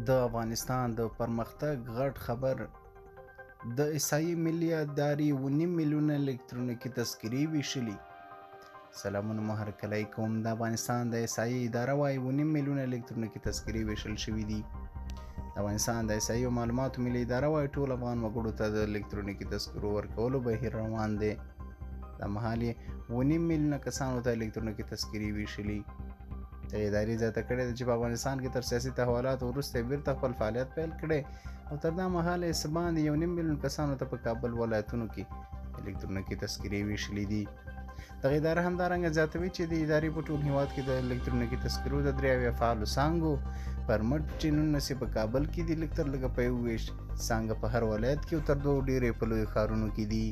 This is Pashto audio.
د افغانستان د پرمختګ غټ خبر د عیسائی ملي ادارې 9 میلیونه الکترونیکي تذکرې ویشلي. سلامونه مو هرکلی کوم. د افغانستان د عیسائی اداره وايي 9 میلیونه الکترونیکي تذکرې ویشل شوي دي. د افغانستان د عیسائی معلوماتو ملي اداره وايي ټول افغان وګړو ته د الکترونیکي تذکرو ورکولو بهیر روان دی. د مهال یې 9 میلیونه کسانو ته الکترونیکي تذکرې ویشلي. د ادارې زیاته کړې ده چې په افغانستان کې تر سیاسي تحولاتو وروسته بیرته خپل فعالیت پیل کړی او تر دا مهاله یې څه باندې 1.5 میلیون کسانو ته په کابل ولایتونو کې الکترونیکي تذکرې ویشلي دي. دغه اداره همدارنګه زیاتوي چې د ادارې په ټول هیواد کې د الکترونیکي تذکرو د 3 فعالو څانګو پر مټ چې 19 په کابل کې دي، لږ تر لږه په 1 څانګه په هر ولایت کې او تر 2 ډېرې په لویو ښارونو کې دي.